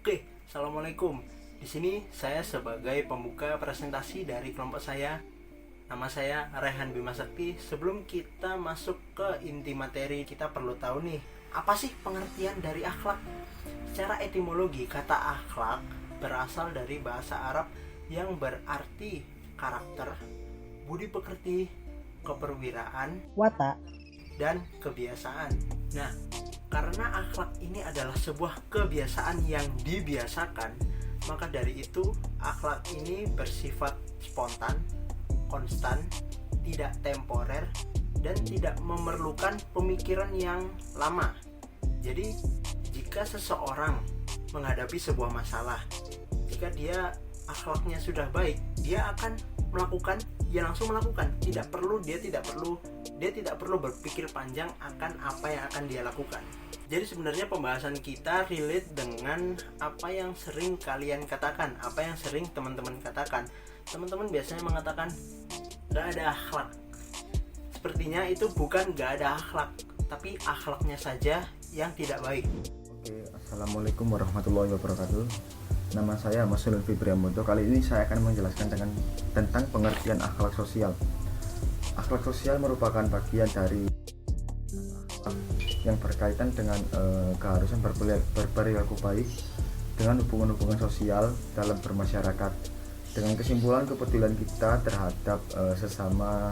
Oke, assalamualaikum. Di sini saya sebagai pembuka presentasi dari kelompok saya. Nama saya Rehan Bima Sakti. Sebelum kita masuk ke inti materi, kita perlu tahu nih, apa sih pengertian dari akhlak? Secara etimologi, kata akhlak berasal dari bahasa Arab yang berarti karakter, budi pekerti, keperwiraan, watak, dan kebiasaan. Nah, karena akhlak ini adalah sebuah kebiasaan yang dibiasakan, maka dari itu akhlak ini bersifat spontan, konstan, tidak temporer, dan tidak memerlukan pemikiran yang lama. Jadi, jika seseorang menghadapi sebuah masalah, jika dia akhlaknya sudah baik, dia akan melakukan, dia langsung melakukan. Dia tidak perlu berpikir panjang akan apa yang akan dia lakukan. Jadi sebenarnya pembahasan kita relate dengan apa yang sering kalian katakan, apa yang sering teman-teman katakan. Teman-teman biasanya mengatakan gak ada akhlak. Sepertinya itu bukan gak ada akhlak, tapi akhlaknya saja yang tidak baik. Oke, assalamualaikum warahmatullahi wabarakatuh. Nama saya Masulul Fibriamoto. Kali ini saya akan menjelaskan tentang pengertian akhlak sosial. Akhlak sosial merupakan bagian dari yang berkaitan dengan keharusan berperilaku baik dengan hubungan-hubungan sosial dalam bermasyarakat, dengan kesimpulan kepedulian kita terhadap sesama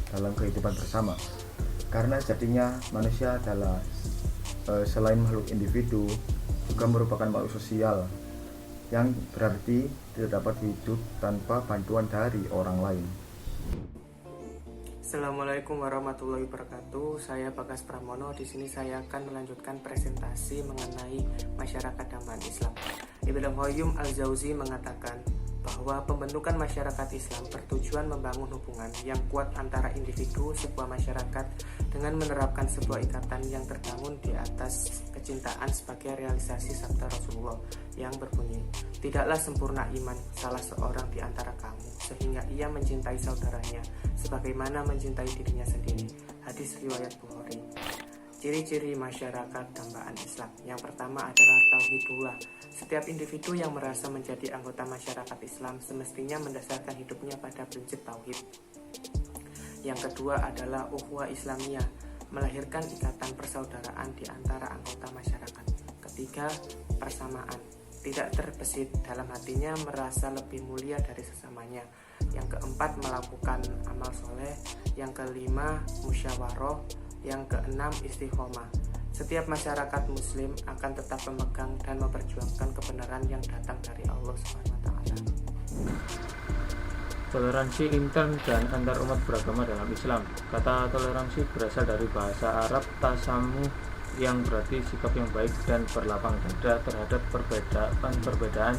dalam kehidupan bersama. Karena jadinya manusia adalah selain makhluk individu juga merupakan makhluk sosial, yang berarti tidak dapat hidup tanpa bantuan dari orang lain. Assalamualaikum warahmatullahi wabarakatuh. Saya Bagas Pramono. Di sini saya akan melanjutkan presentasi mengenai masyarakat dambaan Islam. Ibnu Qayyim Al-Jauzi mengatakan bahwa pembentukan masyarakat Islam bertujuan membangun hubungan yang kuat antara individu sebuah masyarakat dengan menerapkan sebuah ikatan yang terbangun di atas kecintaan sebagai realisasi sabda Rasulullah yang berbunyi, "Tidaklah sempurna iman salah seorang di antara kamu sehingga ia mencintai saudaranya sebagaimana mencintai dirinya sendiri." Hadis riwayat Bukhari. Ciri-ciri masyarakat dambaan Islam. Yang pertama adalah tauhidullah. Setiap individu yang merasa menjadi anggota masyarakat Islam semestinya mendasarkan hidupnya pada prinsip tauhid. Yang kedua adalah ukhuwah Islamiyah, melahirkan ikatan persaudaraan di antara anggota masyarakat. Ketiga, persamaan, tidak terbesit dalam hatinya merasa lebih mulia dari sesamanya. Yang keempat, melakukan amal soleh. Yang kelima, musyawarah. Yang keenam, istiqomah. Setiap masyarakat muslim akan tetap memegang dan memperjuangkan kebenaran yang datang dari Allah SWT. Toleransi intern dan antar umat beragama dalam Islam. Kata toleransi berasal dari bahasa Arab tasamuh, yang berarti sikap yang baik dan berlapang dada terhadap perbedaan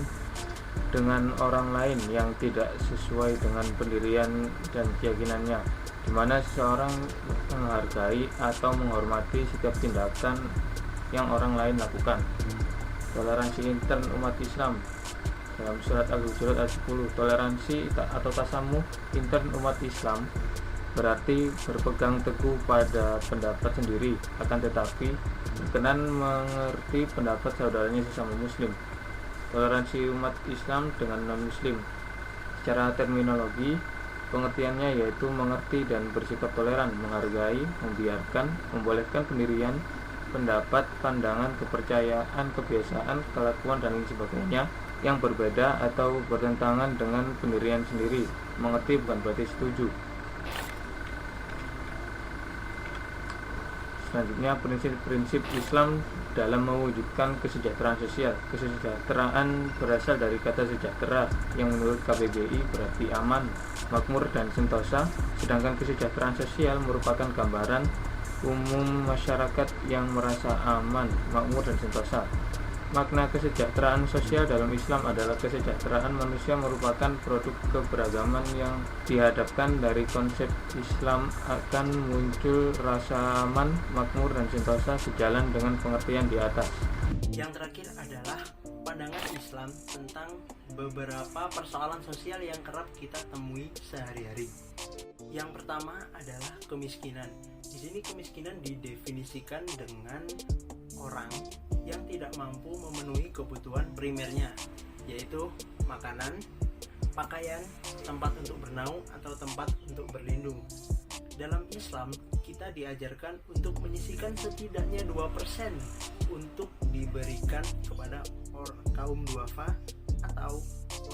dengan orang lain yang tidak sesuai dengan pendirian dan keyakinannya, di mana seseorang menghargai atau menghormati setiap tindakan yang orang lain lakukan. Toleransi intern umat Islam dalam surat Al-Hujurat ayat 10, toleransi atau tasamuh intern umat Islam berarti berpegang teguh pada pendapat sendiri, akan tetapi berkenan mengerti pendapat saudaranya sesama muslim. Toleransi umat Islam dengan non-muslim. Secara terminologi, pengertiannya yaitu mengerti dan bersikap toleran, menghargai, membiarkan, membolehkan pendirian, pendapat, pandangan, kepercayaan, kebiasaan, kelakuan, dan lain sebagainya yang berbeda atau bertentangan dengan pendirian sendiri. Mengerti bukan berarti setuju. Selanjutnya, prinsip-prinsip Islam dalam mewujudkan kesejahteraan sosial. Kesejahteraan berasal dari kata sejahtera yang menurut KBBI berarti aman, makmur, dan sentosa, sedangkan kesejahteraan sosial merupakan gambaran umum masyarakat yang merasa aman, makmur, dan sentosa. Makna kesejahteraan sosial dalam Islam adalah kesejahteraan manusia merupakan produk keberagaman yang dihadapkan dari konsep Islam akan muncul rasa aman, makmur, dan sentosa sejalan dengan pengertian di atas. Yang terakhir adalah pandangan Islam tentang beberapa persoalan sosial yang kerap kita temui sehari-hari. Yang pertama adalah kemiskinan. Di sini kemiskinan didefinisikan dengan orang yang tidak mampu memenuhi kebutuhan primernya, yaitu makanan, pakaian, tempat untuk bernaung atau tempat untuk berlindung. Dalam Islam, kita diajarkan untuk menyisihkan setidaknya 2% untuk diberikan kepada kaum duafa atau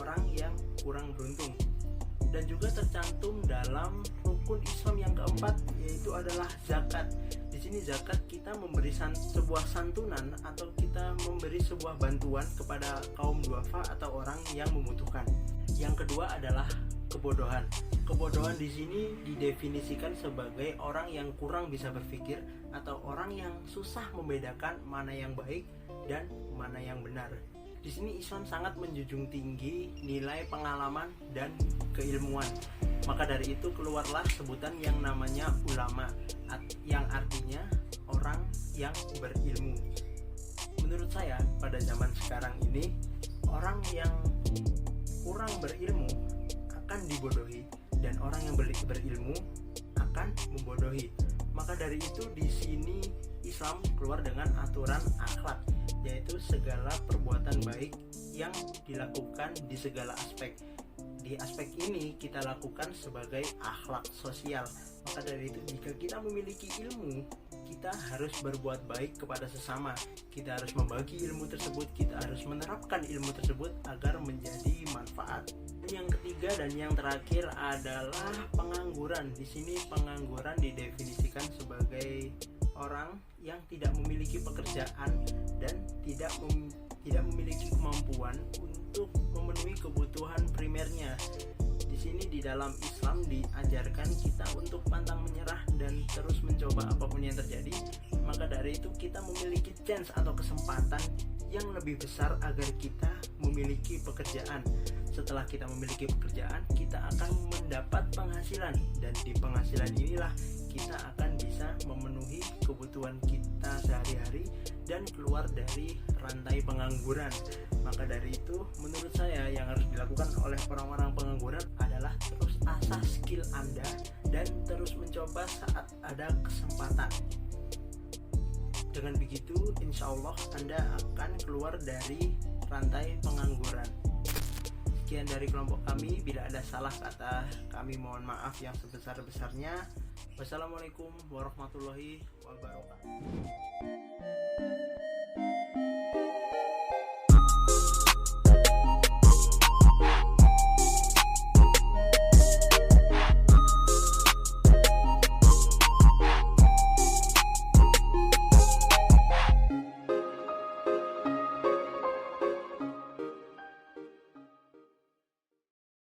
orang yang kurang beruntung. Dan juga tercantum dalam rukun Islam yang keempat, yaitu adalah zakat. Di sini zakat kita memberi sebuah santunan atau kita memberi sebuah bantuan kepada kaum duafa atau orang yang membutuhkan. Yang kedua adalah kebodohan. Kebodohan di sini didefinisikan sebagai orang yang kurang bisa berpikir atau orang yang susah membedakan mana yang baik dan mana yang benar. Di sini Islam sangat menjunjung tinggi nilai pengalaman dan keilmuan. Maka dari itu keluarlah sebutan yang namanya ulama, yang artinya orang yang berilmu. Menurut saya pada zaman sekarang ini, orang yang kurang berilmu akan dibodohi dan orang yang berilmu akan membodohi. Maka dari itu di sini Islam keluar dengan aturan akhlak, yaitu segala perbuatan baik yang dilakukan di segala aspek. Di aspek ini kita lakukan sebagai akhlak sosial. Maka dari itu jika kita memiliki ilmu, kita harus berbuat baik kepada sesama. Kita harus membagi ilmu tersebut, kita harus menerapkan ilmu tersebut agar menjadi manfaat. Yang ketiga dan yang terakhir adalah pengangguran. Di sini pengangguran didefinisikan sebagai orang yang tidak memiliki pekerjaan dan tidak memiliki kemampuan untuk memenuhi kebutuhan primernya. Di sini di dalam Islam diajarkan kita untuk pantang menyerah dan terus mencoba apapun yang terjadi. Maka dari itu kita memiliki chance atau kesempatan yang lebih besar agar kita memiliki pekerjaan. Setelah kita memiliki pekerjaan, kita akan mendapat penghasilan, dan di penghasilan inilah kita akan bisa memenuhi kebutuhan kita sehari-hari dan keluar dari rantai pengangguran. Maka dari itu menurut saya yang harus dilakukan oleh orang-orang pengangguran adalah terus asah skill Anda dan terus mencoba saat ada kesempatan. Dengan begitu insya Allah Anda akan keluar dari rantai pengangguran. Sekian dari kelompok kami. Bila ada salah kata, kami mohon maaf yang sebesar-besarnya. Wassalamualaikum warahmatullahi wabarakatuh.